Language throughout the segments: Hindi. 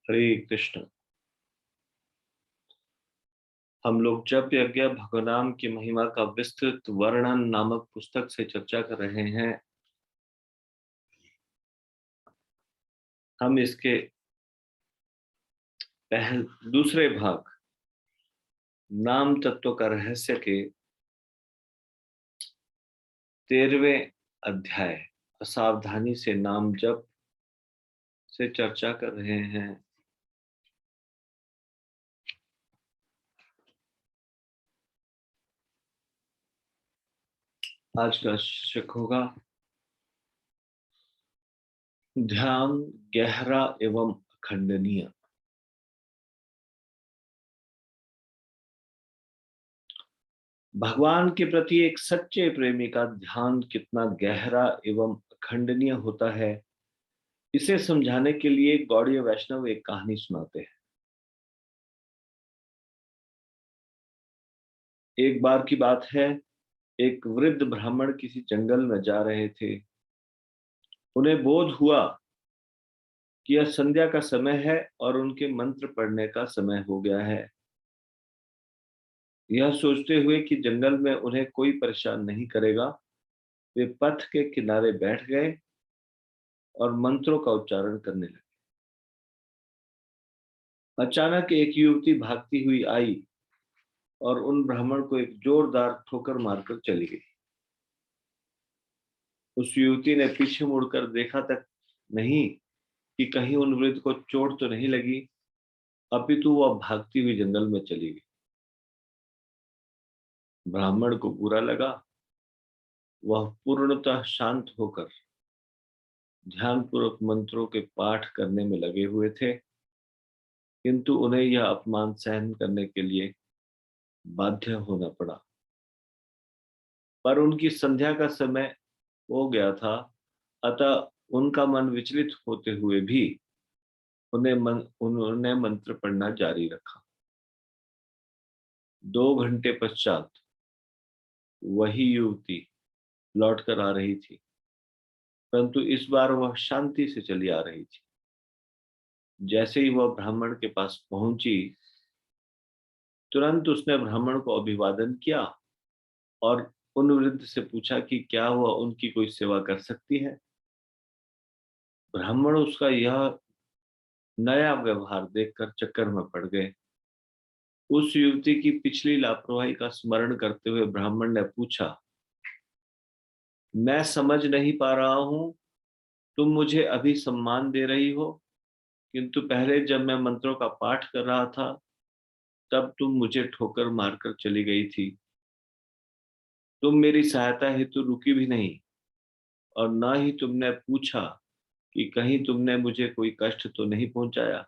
हरे कृष्ण। हम लोग जप यज्ञ भगवान की महिमा का विस्तृत वर्णन नामक पुस्तक से चर्चा कर रहे हैं। हम इसके दूसरे भाग नाम तत्व का रहस्य के 13वें अध्याय असावधानी से नाम जप से चर्चा कर रहे हैं। आज का शीर्षक होगा ध्यान गहरा एवं अखंडनीय। भगवान के प्रति एक सच्चे प्रेमी का ध्यान कितना गहरा एवं अखंडनीय होता है, इसे समझाने के लिए गौड़ीय वैष्णव एक कहानी सुनाते हैं। एक बार की बात है, एक वृद्ध ब्राह्मण किसी जंगल में जा रहे थे। उन्हें बोध हुआ कि यह संध्या का समय है और उनके मंत्र पढ़ने का समय हो गया है। यह सोचते हुए कि जंगल में उन्हें कोई परेशान नहीं करेगा, वे पथ के किनारे बैठ गए और मंत्रों का उच्चारण करने लगे। अचानक एक युवती भागती हुई आई और उन ब्राह्मण को एक जोरदार ठोकर मारकर चली गई। उस युवती ने पीछे मुड़कर देखा तक नहीं कि कहीं उन वृद्ध को चोट तो नहीं लगी, अपितु वह भागती हुई जंगल में चली गई। ब्राह्मण को बुरा लगा। वह पूर्णतः शांत होकर ध्यानपूर्वक मंत्रों के पाठ करने में लगे हुए थे, किंतु उन्हें यह अपमान सहन करने के लिए बाध्य होना पड़ा। पर उनकी संध्या का समय हो गया था, अतः उनका मन विचलित होते हुए भी उन्होंने मंत्र पढ़ना जारी रखा। 2 घंटे पश्चात वही युवती लौट कर आ रही थी, परंतु इस बार वह शांति से चली आ रही थी। जैसे ही वह ब्राह्मण के पास पहुंची, तुरंत उसने ब्राह्मण को अभिवादन किया और उन वृद्ध से पूछा कि क्या वह उनकी कोई सेवा कर सकती है। ब्राह्मण उसका यह नया व्यवहार देखकर चक्कर में पड़ गए। उस युवती की पिछली लापरवाही का स्मरण करते हुए ब्राह्मण ने पूछा, मैं समझ नहीं पा रहा हूं, तुम मुझे अभी सम्मान दे रही हो, किंतु पहले जब मैं मंत्रों का पाठ कर रहा था तब तुम मुझे ठोकर मारकर चली गई थी। तुम मेरी सहायता हेतु रुकी भी नहीं और न ही तुमने पूछा कि कहीं तुमने मुझे कोई कष्ट तो नहीं पहुंचाया।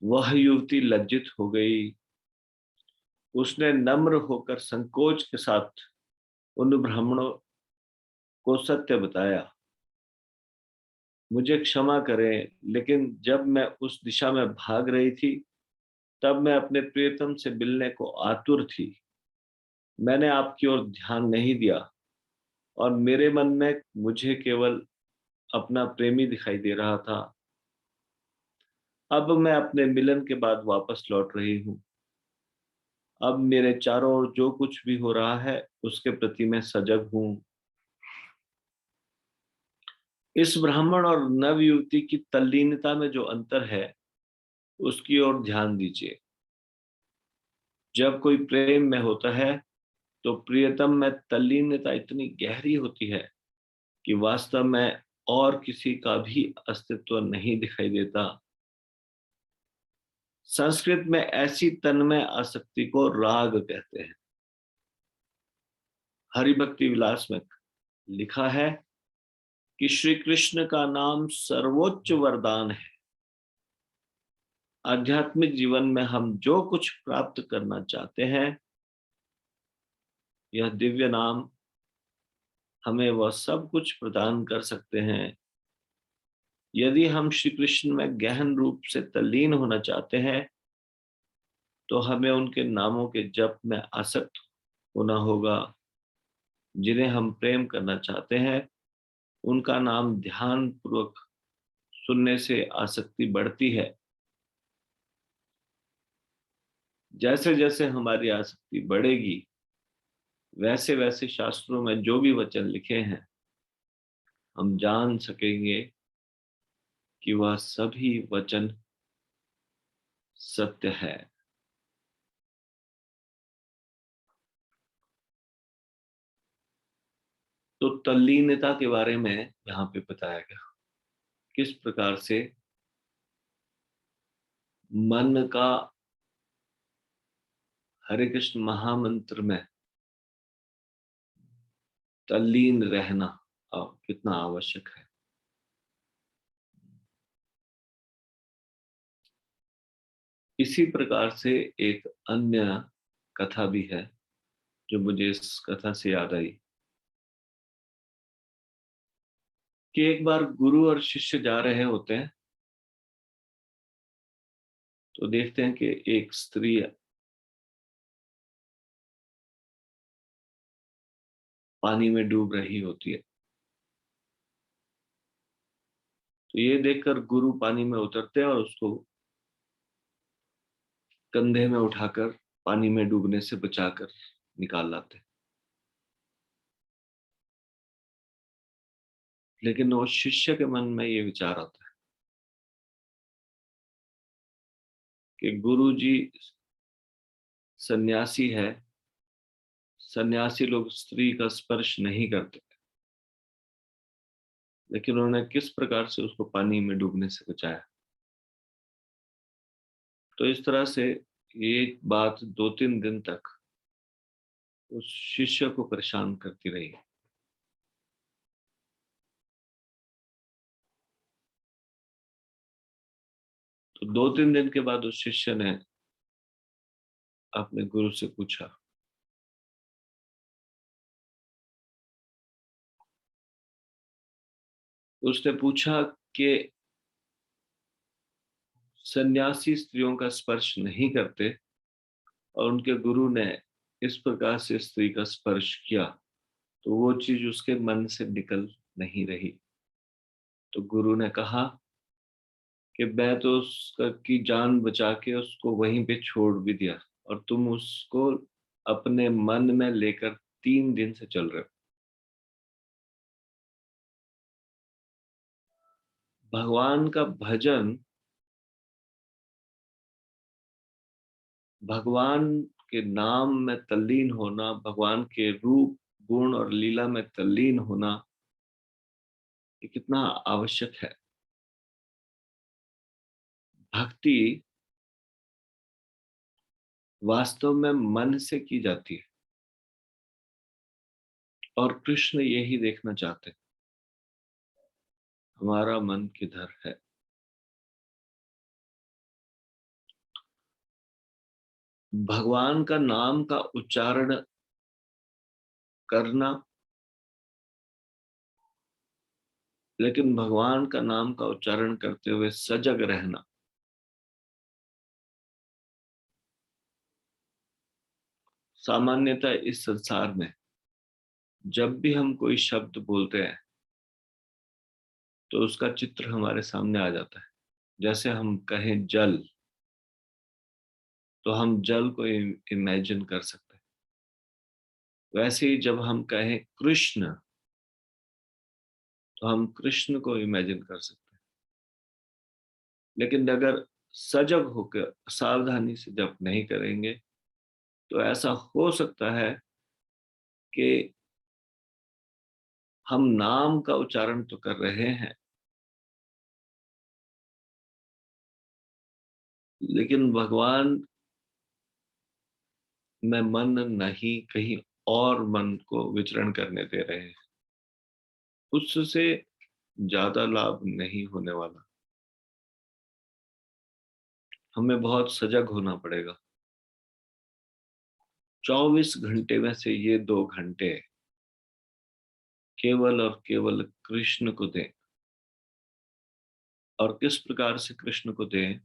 वह युवती लज्जित हो गई। उसने नम्र होकर संकोच के साथ उन ब्राह्मणों को सत्य बताया। मुझे क्षमा करें, लेकिन जब मैं उस दिशा में भाग रही थी तब मैं अपने प्रियतम से मिलने को आतुर थी। मैंने आपकी ओर ध्यान नहीं दिया और मेरे मन में मुझे केवल अपना प्रेमी दिखाई दे रहा था। अब मैं अपने मिलन के बाद वापस लौट रही हूँ। अब मेरे चारों ओर जो कुछ भी हो रहा है उसके प्रति मैं सजग हूँ। इस ब्राह्मण और नव युवती की तल्लीनता में जो अंतर है उसकी ओर ध्यान दीजिए। जब कोई प्रेम में होता है तो प्रियतम में तल्लीनता इतनी गहरी होती है कि वास्तव में और किसी का भी अस्तित्व नहीं दिखाई देता। संस्कृत में ऐसी तन्मय आसक्ति को राग कहते हैं। हरिभक्ति विलास में लिखा है कि श्री कृष्ण का नाम सर्वोच्च वरदान है। आध्यात्मिक जीवन में हम जो कुछ प्राप्त करना चाहते हैं, यह दिव्य नाम हमें वह सब कुछ प्रदान कर सकते हैं। यदि हम श्री कृष्ण में गहन रूप से तल्लीन होना चाहते हैं तो हमें उनके नामों के जप में आसक्त होना होगा। जिन्हें हम प्रेम करना चाहते हैं उनका नाम ध्यान पूर्वक सुनने से आसक्ति बढ़ती है। जैसे जैसे हमारी आसक्ति बढ़ेगी, वैसे वैसे शास्त्रों में जो भी वचन लिखे हैं, हम जान सकेंगे कि वह सभी वचन सत्य है। तो तल्लीनता के बारे में यहाँ पे बताया गया, किस प्रकार से मन का हरे कृष्ण महामंत्र में तल्लीन रहना कितना आवश्यक है। इसी प्रकार से एक अन्य कथा भी है जो मुझे इस कथा से याद आई, कि एक बार गुरु और शिष्य जा रहे होते हैं, तो देखते हैं कि एक स्त्री पानी में डूब रही होती है। तो ये देखकर गुरु पानी में उतरते हैं और उसको कंधे में उठाकर पानी में डूबने से बचाकर निकाल लाते हैं। लेकिन वो शिष्य के मन में ये विचार आता है कि गुरु जी सन्यासी है, सन्यासी लोग स्त्री का स्पर्श नहीं करते, लेकिन उन्होंने किस प्रकार से उसको पानी में डूबने से बचाया। तो इस तरह से ये बात 2-3 दिन तक उस शिष्य को परेशान करती रही। तो 2-3 दिन के बाद उस शिष्य ने अपने गुरु से पूछा, उसने पूछा कि सन्यासी स्त्रियों का स्पर्श नहीं करते और उनके गुरु ने इस प्रकार से स्त्री का स्पर्श किया, तो वो चीज उसके मन से निकल नहीं रही। तो गुरु ने कहा कि मैं तो उसका की जान बचा के उसको वहीं पे छोड़ भी दिया, और तुम उसको अपने मन में लेकर 3 दिन से चल रहे हो। भगवान का भजन, भगवान के नाम में तल्लीन होना, भगवान के रूप गुण और लीला में तल्लीन होना, ये कितना आवश्यक है। भक्ति वास्तव में मन से की जाती है, और कृष्ण यही देखना चाहते हैं, हमारा मन किधर है। भगवान का नाम का उच्चारण करना, लेकिन भगवान का नाम का उच्चारण करते हुए सजग रहना, सामान्यतः इस संसार में जब भी हम कोई शब्द बोलते हैं तो उसका चित्र हमारे सामने आ जाता है। जैसे हम कहें जल, तो हम जल को इमेजिन कर सकते हैं। वैसे ही जब हम कहें कृष्ण, तो हम कृष्ण को इमेजिन कर सकते हैं। लेकिन अगर सजग होकर सावधानी से जब नहीं करेंगे, तो ऐसा हो सकता है कि हम नाम का उच्चारण तो कर रहे हैं, लेकिन भगवान में मन नहीं, कहीं और मन को विचरण करने दे रहे हैं। उससे ज्यादा लाभ नहीं होने वाला। हमें बहुत सजग होना पड़ेगा। 24 घंटे में से ये 2 घंटे केवल और केवल कृष्ण को दें। और किस प्रकार से कृष्ण को दें?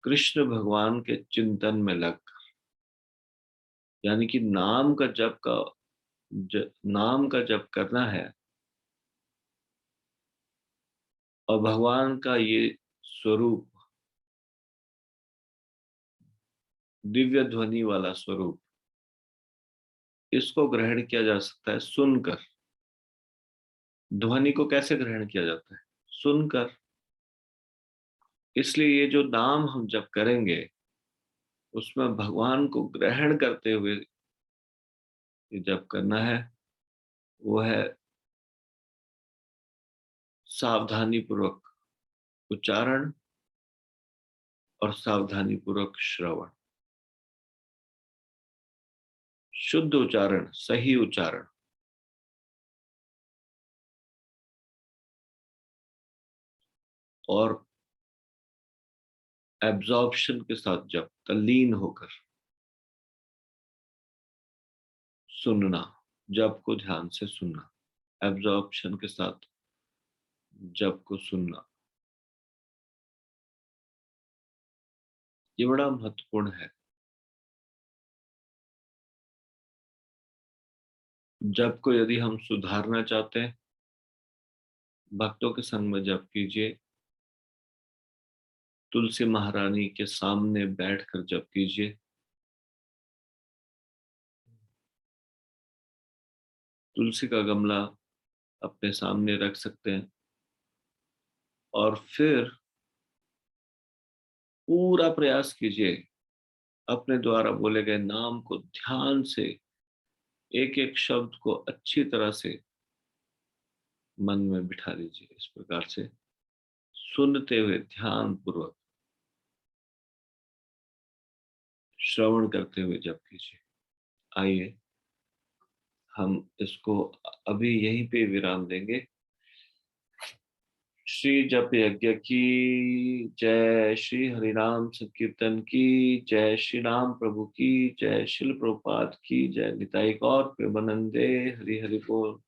कृष्ण भगवान के चिंतन में लग, यानी कि नाम का जप करना है, और भगवान का ये स्वरूप, दिव्य ध्वनि वाला स्वरूप, इसको ग्रहण किया जा सकता है सुनकर। ध्वनि को कैसे ग्रहण किया जाता है? सुनकर। इसलिए ये जो नाम हम जप करेंगे, उसमें भगवान को ग्रहण करते हुए ये जप करना है। वो है सावधानी पूर्वक उच्चारण और सावधानी पूर्वक श्रवण। शुद्ध उच्चारण, सही उच्चारण, और एब्जॉर्प्शन के साथ जब तल्लीन होकर सुनना, जब को ध्यान से सुनना, एब्जॉर्प्शन के साथ जब को सुनना, ये बड़ा महत्वपूर्ण है। जब को यदि हम सुधारना चाहते हैं, भक्तों के संग में जप कीजिए, तुलसी महारानी के सामने बैठकर जप कीजिए, तुलसी का गमला अपने सामने रख सकते हैं, और फिर पूरा प्रयास कीजिए अपने द्वारा बोले गए नाम को ध्यान से, एक एक शब्द को अच्छी तरह से मन में बिठा लीजिए। इस प्रकार से सुनते हुए ध्यान पूर्वक श्रवण करते हुए जप कीजिए। आइए हम इसको अभी यहीं पे विराम देंगे। श्री जप यज्ञ की जय, श्री हरिनाम संकीर्तन की जय, श्री राम प्रभु की जय, शिल प्रभुपाद की जय, निताई गौर प्रेमानंदे, हरि हरि बोल।